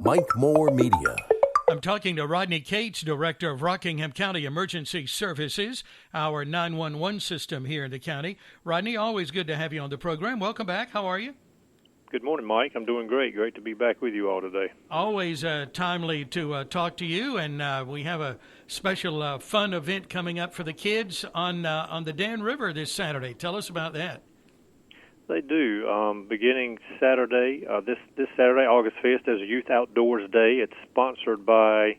Mike Moore Media. I'm talking to Rodney Cates, Director of Rockingham County Emergency Services, our 911 system here in the county. Rodney, always good to have you on the program. Welcome back. How are you? Good morning, Mike. I'm doing great. Great to be back with you all today. Always timely to talk to you, and we have a special fun event coming up for the kids on the Dan River this Saturday. Tell us about that. They do. Beginning Saturday, this Saturday, August 5th, there's a Youth Outdoors Day. It's sponsored by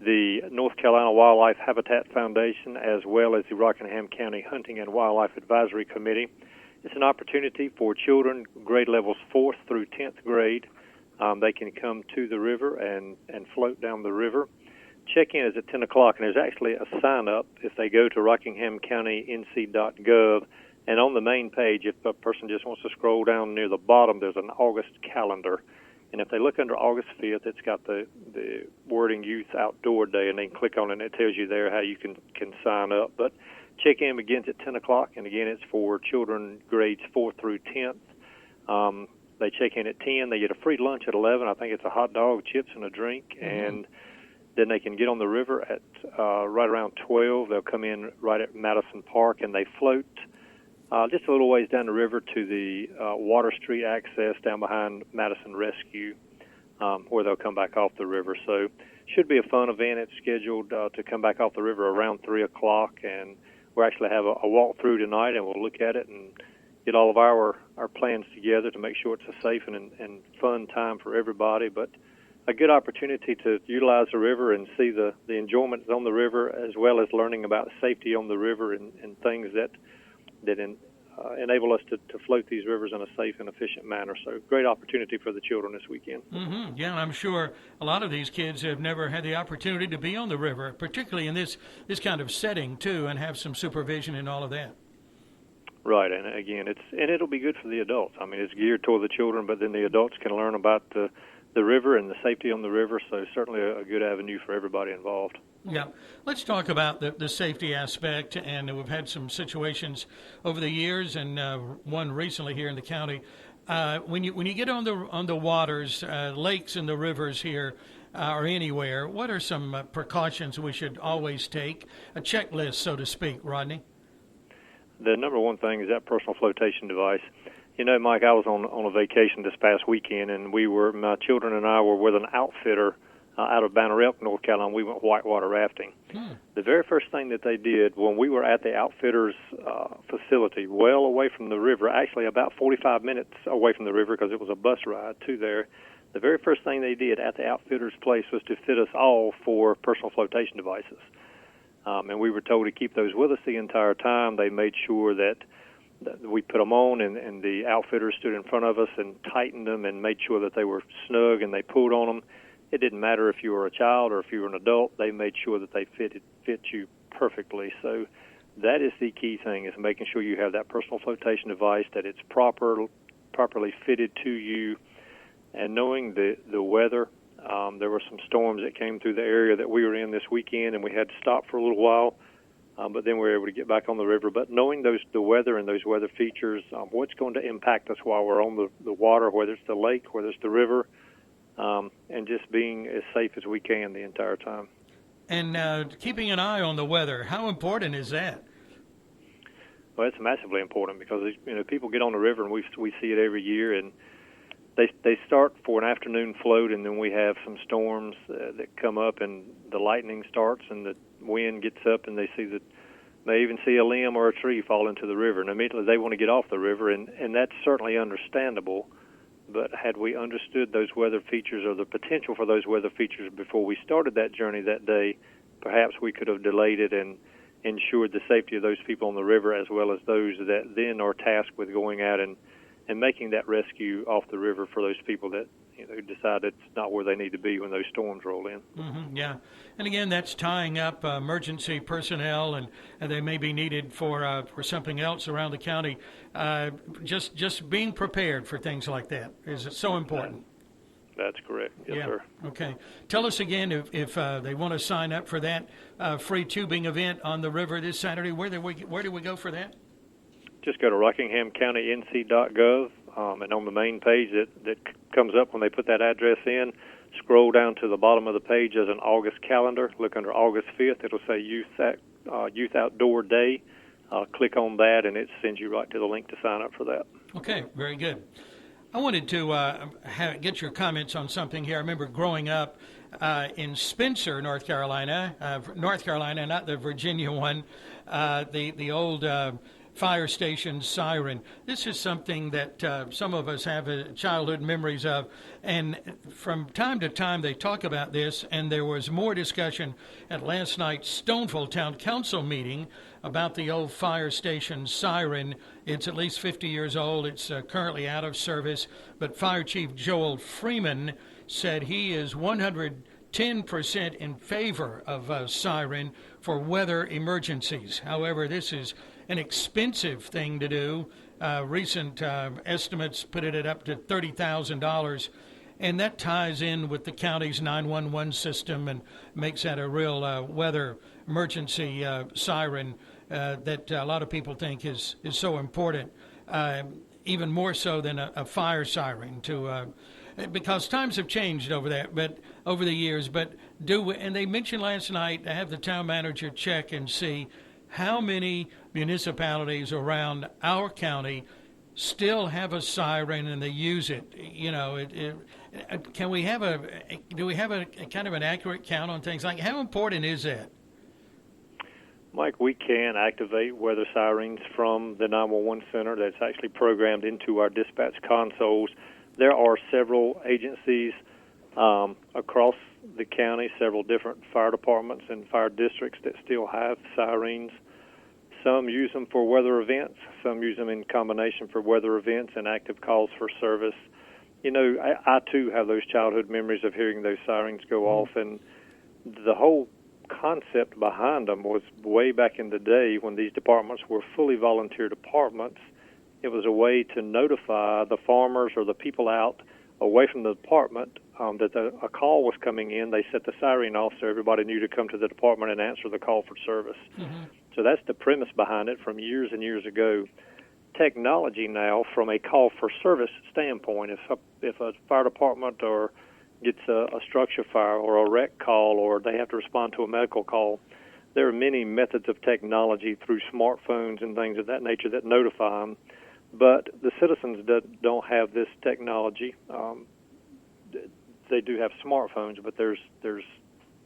the North Carolina Wildlife Habitat Foundation as well as the Rockingham County Hunting and Wildlife Advisory Committee. It's an opportunity for children, grade levels 4th through 10th grade. They can come to the river and float down the river. Check-in is at 10 o'clock, and there's actually a sign-up if they go to rockinghamcountync.gov. And on the main page, if a person just wants to scroll down near the bottom, there's an August calendar. And if they look under August 5th, it's got the wording Youth Outdoor Day, and they can click on it, and it tells you there how you can sign up. But check-in begins at 10 o'clock, and again, it's for children grades 4 through 10th. They check in at 10. They get a free lunch at 11. I think it's a hot dog, chips, and a drink. Mm-hmm. And then they can get on the river at right around 12. They'll come in right at Madison Park, and they float just a little ways down the river to the Water Street access down behind Madison Rescue, where they'll come back off the river. So should be a fun event. It's scheduled to come back off the river around 3 o'clock, and we'll actually have a walk-through tonight, and we'll look at it and get all of our plans together to make sure it's a safe and fun time for everybody. But a good opportunity to utilize the river and see the enjoyment on the river, as well as learning about safety on the river and things that enable us to float these rivers in a safe and efficient manner. So great opportunity for the children this weekend. Mm-hmm. Yeah, I'm sure a lot of these kids have never had the opportunity to be on the river, particularly in this kind of setting, too, and have some supervision and all of that. Right, and again, it'll be good for the adults. I mean, it's geared toward the children, but then the adults can learn about the river and the safety on the river, so certainly a good avenue for everybody involved. Yeah. Let's talk about the safety aspect, and we've had some situations over the years, and one recently here in the county. When you get on the waters, lakes and the rivers here or anywhere, what are some precautions we should always take? A checklist, so to speak, Rodney. The number one thing is that personal flotation device. You know, Mike, I was on a vacation this past weekend, and my children and I were with an outfitter out of Banner Elk, North Carolina. We went whitewater rafting. The very first thing that they did when we were at the outfitter's facility, well away from the river, actually about 45 minutes away from the river because it was a bus ride to there, the very first thing they did at the outfitter's place was to fit us all for personal flotation devices. And we were told to keep those with us the entire time. They made sure that we put them on, and the outfitter stood in front of us and tightened them and made sure that they were snug, and they pulled on them. It didn't matter if you were a child or if you were an adult. They made sure that they fit you perfectly. So that is the key thing, is making sure you have that personal flotation device, that it's properly fitted to you, and knowing the weather. There were some storms that came through the area that we were in this weekend, and we had to stop for a little while. But then we were able to get back on the river. But knowing the weather and those weather features, what's going to impact us while we're on the water, whether it's the lake, whether it's the river, and just being as safe as we can the entire time. And keeping an eye on the weather, how important is that? Well, it's massively important because people get on the river, and we see it every year, and they start for an afternoon float, and then we have some storms that come up, and the lightning starts, and the wind gets up, and they even see a limb or a tree fall into the river, and immediately they want to get off the river, and that's certainly understandable. But had we understood those weather features or the potential for those weather features before we started that journey that day, perhaps we could have delayed it and ensured the safety of those people on the river, as well as those that then are tasked with going out and making that rescue off the river for those people that decide it's not where they need to be when those storms roll in. Mm-hmm, yeah, and again, that's tying up emergency personnel, and they may be needed for something else around the county. Just being prepared for things like that is so important. That's correct. Yes, sir. Okay. Tell us again if they want to sign up for that free tubing event on the river this Saturday. Where do we go for that? Just go to rockinghamcountync.gov, and on the main page that comes up when they put that address in, Scroll down to the bottom of the page. There's an August calendar. Look under August 5th. It'll say Youth Outdoor Day. Click on that, and it sends you right to the link to sign up for that. Okay, very good. I wanted to get your comments on something here. I remember growing up in Spencer, North Carolina, not the Virginia one, the old fire station siren. This is something that some of us have childhood memories of, and from time to time they talk about this, and there was more discussion at last night's Stoneville Town Council meeting about the old fire station siren. It's at least 50 years old. It's currently out of service, but Fire Chief Joel Freeman said he is 110% in favor of a siren for weather emergencies. However, this is an expensive thing to do. Recent estimates put it at up to $30,000, and that ties in with the county's 911 system and makes that a real weather emergency siren that a lot of people think is so important, even more so than a fire siren because times have changed over the years. But and they mentioned last night to have the town manager check and see how many municipalities around our county still have a siren and they use it. Do we have a kind of an accurate count on things like how important is that? Mike, we can activate weather sirens from the 911 center that's actually programmed into our dispatch consoles. There are several agencies across the county, several different fire departments and fire districts that still have sirens. Some use them for weather events. Some use them in combination for weather events and active calls for service. I too have those childhood memories of hearing those sirens go off, and the whole concept behind them was way back in the day when these departments were fully volunteer departments. It was a way to notify the farmers or the people out away from the department that a call was coming in. They set the siren off so everybody knew to come to the department and answer the call for service. Mm-hmm. So that's the premise behind it from years and years ago. Technology now, from a call for service standpoint, if a fire department or gets a structure fire or a wreck call or they have to respond to a medical call, there are many methods of technology through smartphones and things of that nature that notify them. But the citizens that don't have this technology, they do have smartphones, but there's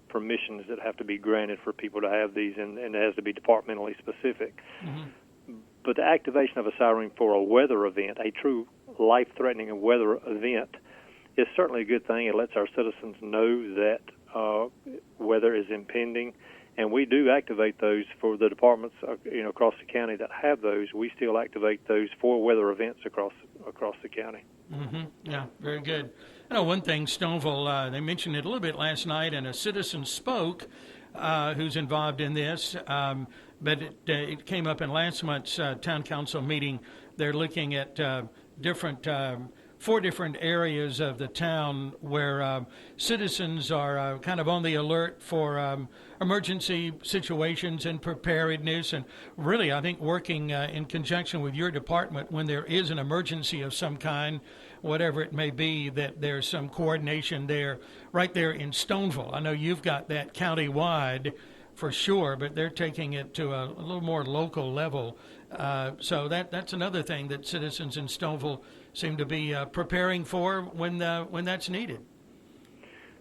permissions that have to be granted for people to have these, and it has to be departmentally specific. Mm-hmm. But the activation of a siren for a weather event, a true life-threatening weather event, is certainly a good thing. It lets our citizens know that weather is impending, and we do activate those for the departments across the county that have those. We still activate those for weather events across the county. Mm-hmm. Yeah, very good. I know one thing, Stoneville, they mentioned it a little bit last night, and a citizen spoke who's involved in this, but it came up in last month's town council meeting. They're looking at four different areas of the town where citizens are kind of on the alert for emergency situations and preparedness, and really I think working in conjunction with your department when there is an emergency of some kind, whatever it may be, that there's some coordination there, right there in Stoneville. I know you've got that county-wide for sure, but they're taking it to a little more local level. So that's another thing that citizens in Stoneville seem to be preparing for when that's needed.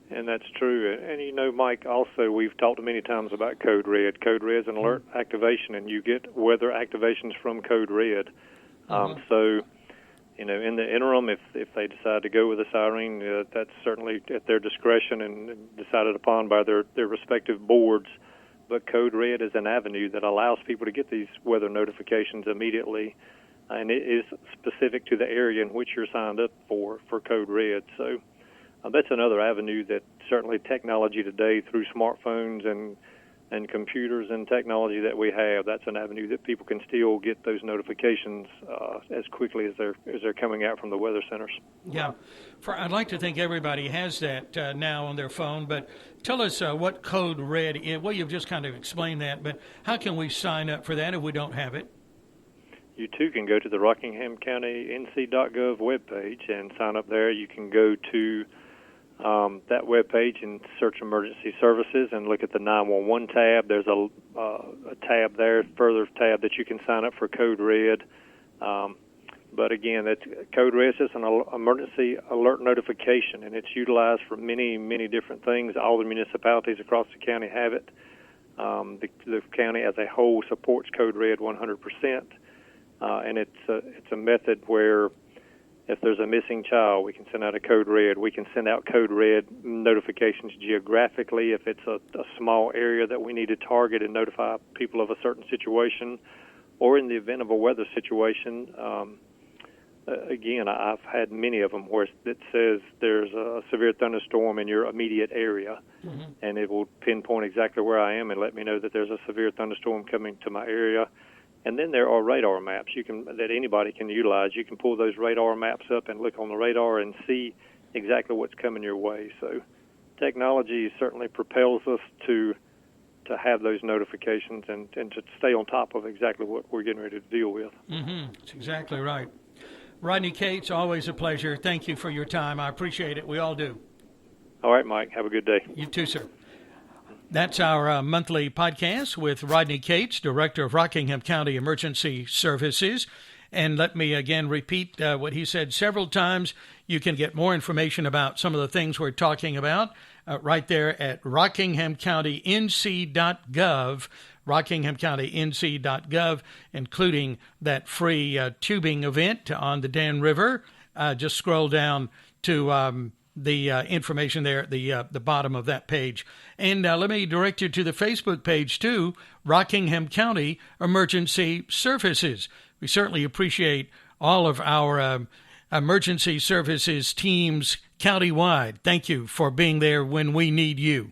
And that's true. And Mike, also we've talked many times about Code Red. Code Red is an alert activation, and you get weather activations from Code Red. So, in the interim, if they decide to go with a siren, that's certainly at their discretion and decided upon by their respective boards. But Code Red is an avenue that allows people to get these weather notifications immediately, and it is specific to the area in which you're signed up for Code Red. So that's another avenue that certainly technology today through smartphones and computers and technology that we have, that's an avenue that people can still get those notifications as quickly as they're coming out from the weather centers. Yeah. I'd like to think everybody has that now on their phone, but tell us what Code Red is. Well, you've just kind of explained that, but how can we sign up for that if we don't have it? You too can go to the Rockingham County NC.gov webpage and sign up there. You can go to that webpage and search emergency services and look at the 911 tab. There's a tab there, further tab that you can sign up for Code Red. But again, that Code Red is an emergency alert notification, and it's utilized for many, many different things. All the municipalities across the county have it. The county as a whole supports Code Red 100%, and it's a method where if there's a missing child, we can send out a Code Red. We can send out Code Red notifications geographically if it's a small area that we need to target and notify people of a certain situation, or in the event of a weather situation. Again, I've had many of them where it says there's a severe thunderstorm in your immediate area, and it will pinpoint exactly where I am and let me know that there's a severe thunderstorm coming to my area. And then there are radar maps that anybody can utilize. You can pull those radar maps up and look on the radar and see exactly what's coming your way. So technology certainly propels us to have those notifications and to stay on top of exactly what we're getting ready to deal with. That's exactly right. Rodney Cates, always a pleasure. Thank you for your time. I appreciate it. We all do. All right, Mike. Have a good day. You too, sir. That's our monthly podcast with Rodney Cates, Director of Rockingham County Emergency Services. And let me again repeat what he said several times. You can get more information about some of the things we're talking about right there at rockinghamcountync.gov, rockinghamcountync.gov, including that free tubing event on the Dan River. Just scroll down to the information there at the bottom of that page. And let me direct you to the Facebook page, too, Rockingham County Emergency Services. We certainly appreciate all of our emergency services teams countywide. Thank you for being there when we need you.